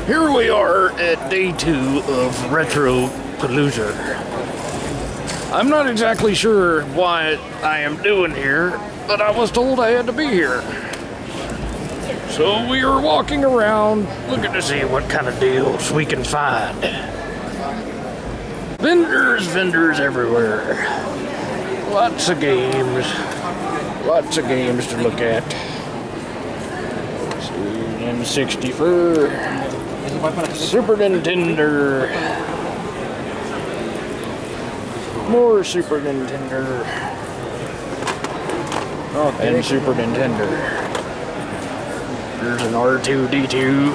Here we are at day 2 of Retropalooza. I'm not exactly sure why I am doing here, but I was told I had to be here. So we are walking around looking to see what kind of deals we can find. Vendors everywhere. Lots of games to look at. N64. Super Nintendo. More Super Nintendo. And Super Nintendo. There's an R2-D2.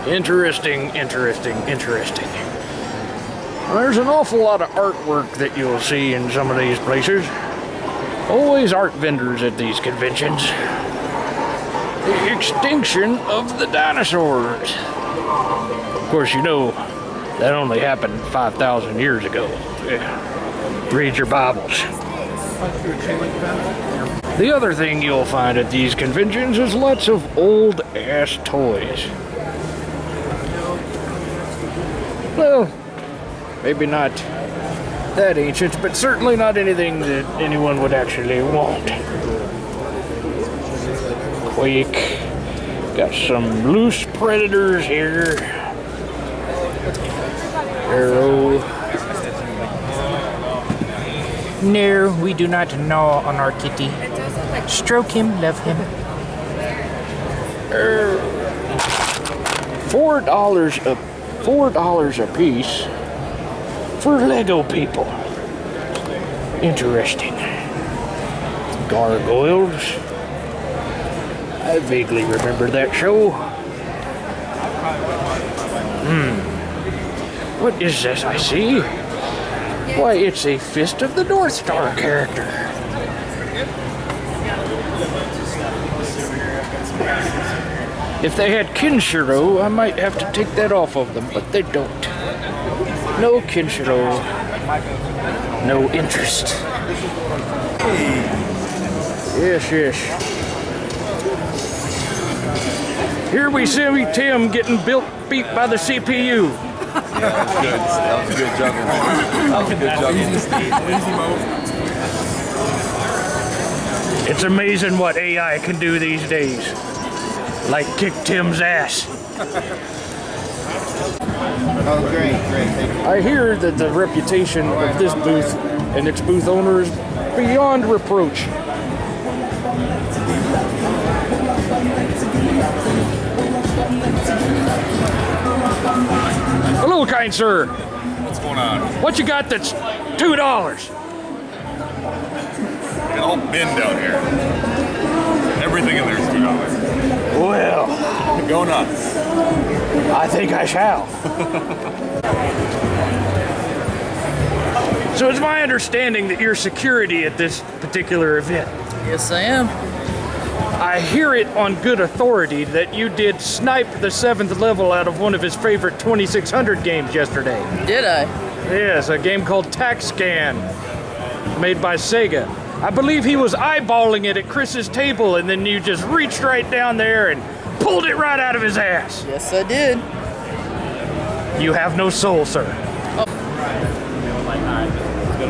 Interesting. There's an awful lot of artwork that you'll see in some of these places. Always art vendors at these conventions. The extinction of the dinosaurs. Of course, you know that only happened 5,000 years ago. Read your Bibles. The other thing you'll find at these conventions is lots of old-ass toys. Well, maybe not that ancient, but certainly not anything that anyone would actually want. Quake. Got some loose predators here. Arrow. No, we do not gnaw on our kitty. Stroke him, love him. $4 a piece for Lego people. Interesting. Gargoyles. I vaguely remember that show. What is this I see? Why, it's a Fist of the North Star character. If they had Kinshiro, I might have to take that off of them, but they don't. No Kinshiro. No interest. Yes. Here we see Tim getting beat by the CPU. That was good juggling. It's amazing what AI can do these days. Like kick Tim's ass. Oh, great. Thank you. I hear that the reputation of this booth and its booth owner is beyond reproach. Hello, kind sir. What's going on? What you got that's $2? Got a whole bin down here. Everything in there is $2. Well, Go nuts. I think I shall. So it's my understanding that you're security at this particular event. Yes, I am. I hear it on good authority that you did snipe the 7th level out of one of his favorite 2600 games yesterday. Did I? Yes, a game called TaxScan, made by Sega. I believe he was eyeballing it at Chris's table, and then you just reached right down there and pulled it right out of his ass. Yes, I did. You have no soul, sir.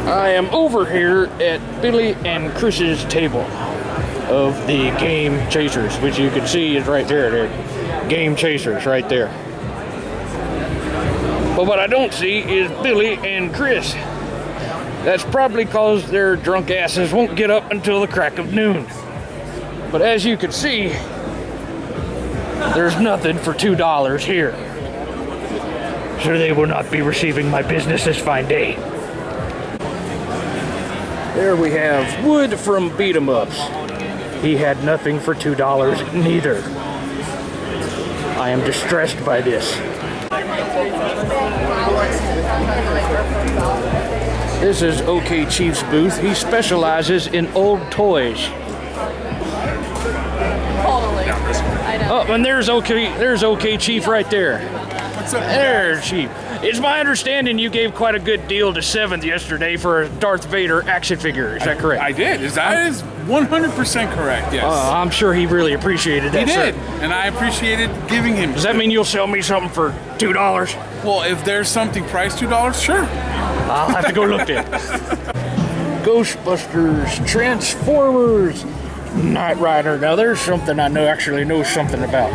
I am over here at Billy and Chris's table of the Game Chasers, which you can see is right there. They're Game Chasers right there. But what I don't see is Billy and Chris. That's probably because their drunk asses won't get up until the crack of noon. But as you can see, there's nothing for $2 here. So they will not be receiving my business this fine day. There we have Wood from Beat 'em Ups. He had nothing for $2 neither. I am distressed by this. This is OK Chief's booth. He specializes in old toys. Totally. I know. Oh, and there's OK Chief right there. What's up? There's Chief. It's my understanding you gave quite a good deal to 7th yesterday for a Darth Vader action figure. Is that correct? I did. That is 100% correct, yes. I'm sure he really appreciated that, He did, sir. and I appreciated giving him. Does that mean you'll sell me something for $2? Well, if there's something priced $2, sure. I'll have to go look at it. Ghostbusters, Transformers, Knight Rider. Now there's something I actually know something about.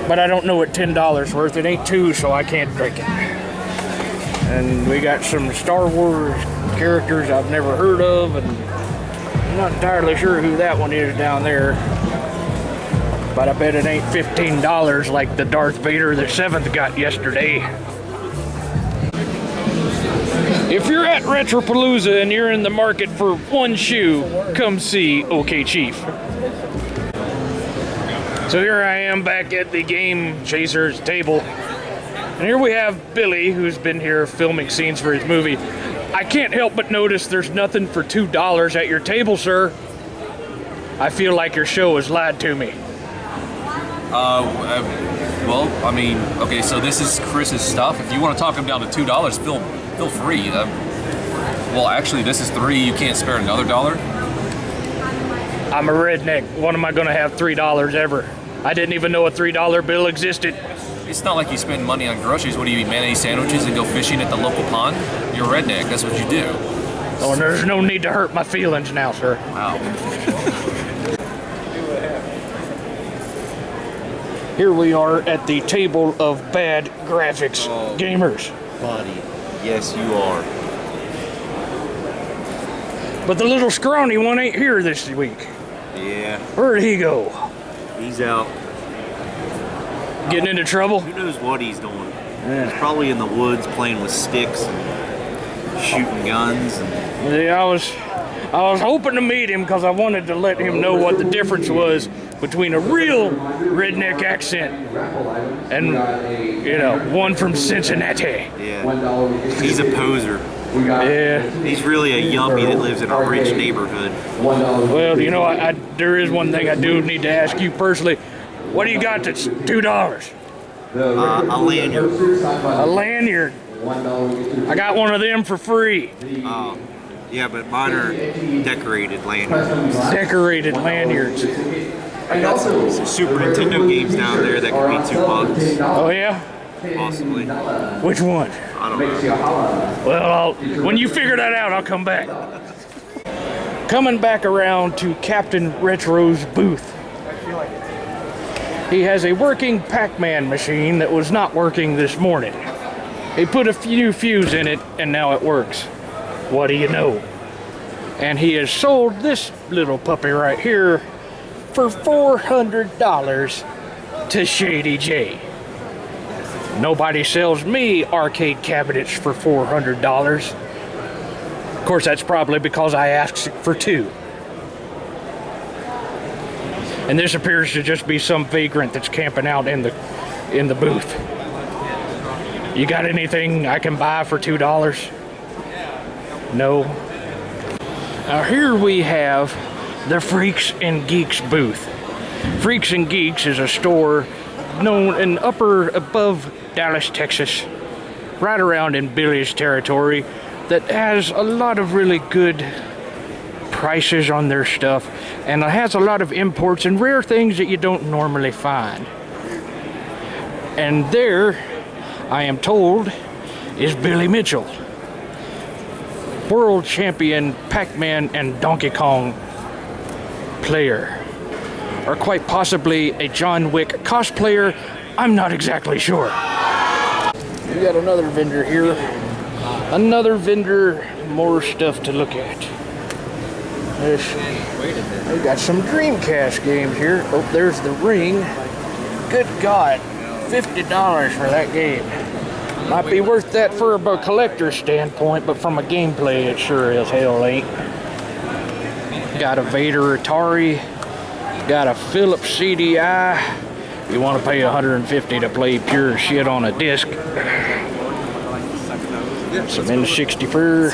But I don't know it $10 worth. It ain't 2, so I can't drink it. And we got some Star Wars characters I've never heard of, and I'm not entirely sure who that one is down there. But I bet it ain't $15 like the Darth Vader that 7th got yesterday. If you're at Retropalooza and you're in the market for one shoe, come see OK Chief. So here I am back at the Game Chasers table. And here we have Billy, who's been here filming scenes for his movie. I can't help but notice there's nothing for $2 at your table, sir. I feel like your show has lied to me. Well, I mean, okay, so this is Chris's stuff. If you want to talk him down to $2, feel free. Well, actually, this is $3. You can't spare another $1. I'm a redneck. When am I going to have $3 ever? I didn't even know a $3 bill existed. It's not like you spend money on groceries. What do you eat, mayonnaise sandwiches and go fishing at the local pond? You're a redneck. That's what you do. Oh, and there's no need to hurt my feelings now, sir. Wow. Here we are at the table of bad graphics gamers. Buddy, yes you are. But the little scrawny one ain't here this week. Yeah, Where'd he go? he's out. Getting into trouble? Who knows what he's doing? He's probably in the woods playing with sticks and shooting guns. And Yeah, I was hoping to meet him because I wanted to let him know what the difference was between a real redneck accent and, one from Cincinnati. yeah, he's a poser. Yeah. He's really a yuppie that lives in a rich neighborhood. Well, there is one thing I do need to ask you personally. What do you got that's $2? A lanyard. A lanyard. I got one of them for free. Yeah, but mine are decorated lanyards. Decorated lanyards. I got some Super Nintendo games down there that could be $2, Oh yeah? possibly. Which one? I don't know. Well, when you figure that out, I'll come back. Coming back around to Captain Retro's booth. He has a working Pac-Man machine that was not working this morning. He put a few fuse in it, and now it works. What do you know? And he has sold this little puppy right here for $400 to Shady J. Nobody sells me arcade cabinets for $400. Of course, that's probably because I asked for 2. And this appears to just be some vagrant that's camping out in the booth. You got anything I can buy for $2? No. Now here we have the Freaks and Geeks booth. Freaks and Geeks is a store known in above Dallas, Texas, right around in Billy's territory, that has a lot of really good prices on their stuff, and it has a lot of imports and rare things that you don't normally find. And there, I am told, is Billy Mitchell, world champion Pac-Man and Donkey Kong player, or quite possibly a John Wick cosplayer. I'm not exactly sure. We got another vendor here. Another vendor, more stuff to look at. We got some Dreamcast games here. Oh, there's the Ring. Good God, $50 for that game. Might be worth that for a collector's standpoint, but from a gameplay, it sure as hell ain't. Got a Vader Atari. Got a Philips CDI. You want to pay $150 to play pure shit on a disc. Some N64.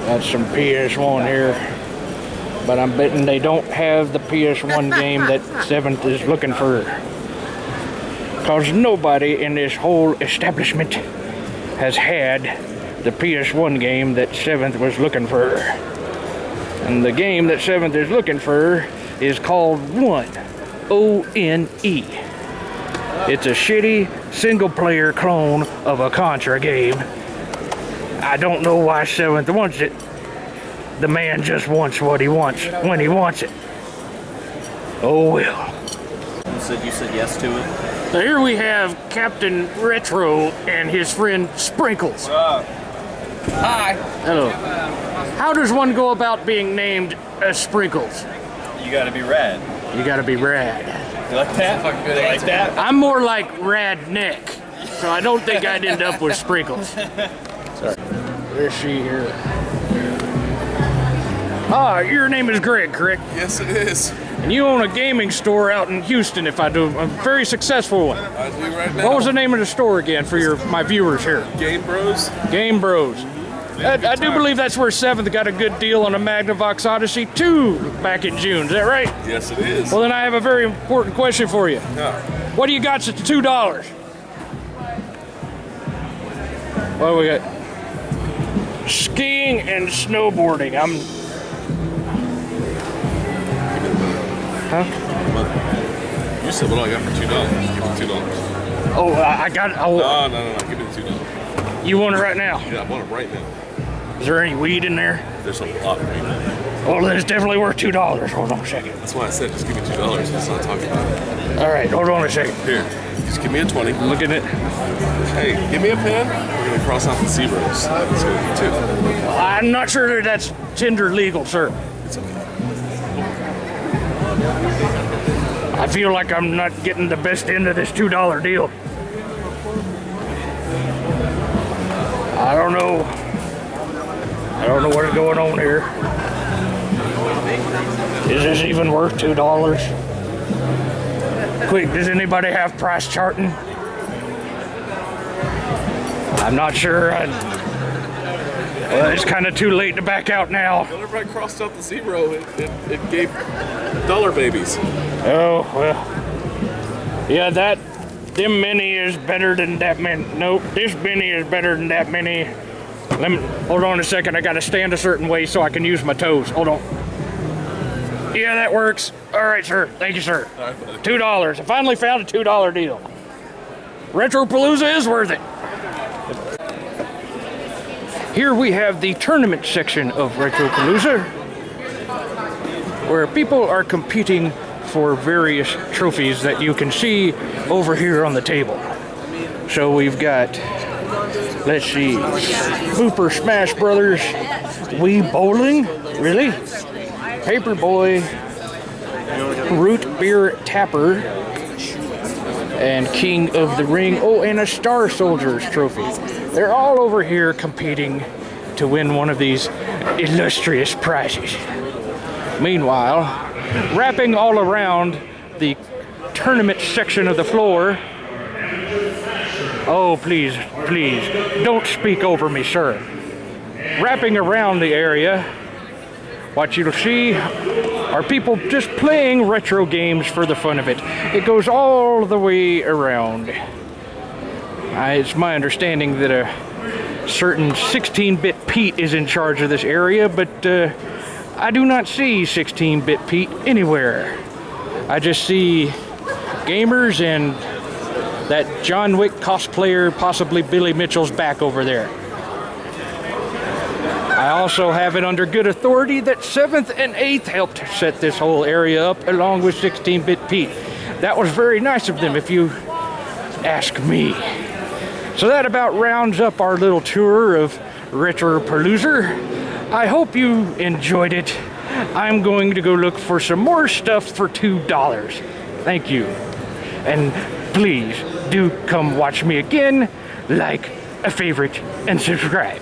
Got some PS1 here. But I'm betting they don't have the PS1 game that 7th is looking for. Because nobody in this whole establishment has had the PS1 game that 7th was looking for. And the game that 7th is looking for is called One. O-N-E. It's a shitty single-player clone of a Contra game. I don't know why 7th wants it. The man just wants what he wants when he wants it. Oh well. You said yes to it? So here we have Captain Retro and his friend Sprinkles. Hi. Hello. How does one go about being named as Sprinkles? You gotta be rad. You gotta be rad. You like that? Good Like that? I'm more like Redneck, so I don't think I'd end up with Sprinkles. Sorry. Let's see here. Ah, your name is Greg, correct? Yes, it is. And you own a gaming store out in Houston, if I do, a very successful one. I do right now. What was the name of the store again for my viewers here? Game Bros? Game Bros. I do believe that's where 7th got a good deal on a Magnavox Odyssey 2 back in June. Is that right? Yes, it is. Well, then I have a very important question for you. Yeah. What do you got at $2? What do we got? Skiing and snowboarding. You said what I got for $2. Give me $2. Oh, I got it. Oh, No. Give me the $2. you want it right now? Yeah, I want it right now. Is there any weed in there? There's a lot of weed. Well, then it's definitely worth $2. Hold on a second. That's why I said just give me $2. Let's not talk about it. All right, hold on a second. Here, just give me a 20. Look at it. Hey, give me a pen. We're gonna cross out the zeros. Let's go with 2. I'm not sure that that's Tinder legal, sir. It's okay. I feel like I'm not getting the best end of this $2 deal. I don't know. I don't know what's going on here. Is this even worth $2? Quick, does anybody have price charting? I'm not sure. Well, it's kind of too late to back out now. Whenever I crossed out the zero, it gave dollar babies. Oh, well. Yeah, them many is better than that many. Nope, this many is better than that many. Hold on a second. I got to stand a certain way so I can use my toes. Hold on. Yeah, that works. All right, sir. Thank you, sir. $2. I finally found a $2 deal. Retropalooza is worth it. Here we have the tournament section of Retropalooza, where people are competing for various trophies that you can see over here on the table. So we've got, let's see, Booper Smash Brothers, Wii Bowling, really? Paperboy, Root Beer Tapper, and King of the Ring. Oh, and a Star Soldiers trophy. They're all over here competing to win one of these illustrious prizes. Meanwhile, wrapping all around the tournament section of the floor. Oh, please, don't speak over me, sir. Wrapping around the area, what you'll see are people just playing retro games for the fun of it. It goes all the way around. It's my understanding that a certain 16-bit Pete is in charge of this area, but I do not see 16-bit Pete anywhere. I just see gamers and that John Wick cosplayer, possibly Billy Mitchell's back over there. I also have it under good authority that 7th and 8th helped set this whole area up along with 16-bit Pete. That was very nice of them, if you ask me. So that about rounds up our little tour of Retropalooza. I hope you enjoyed it. I'm going to go look for some more stuff for $2. Thank you. And please do come watch me again, like, a favorite, and subscribe.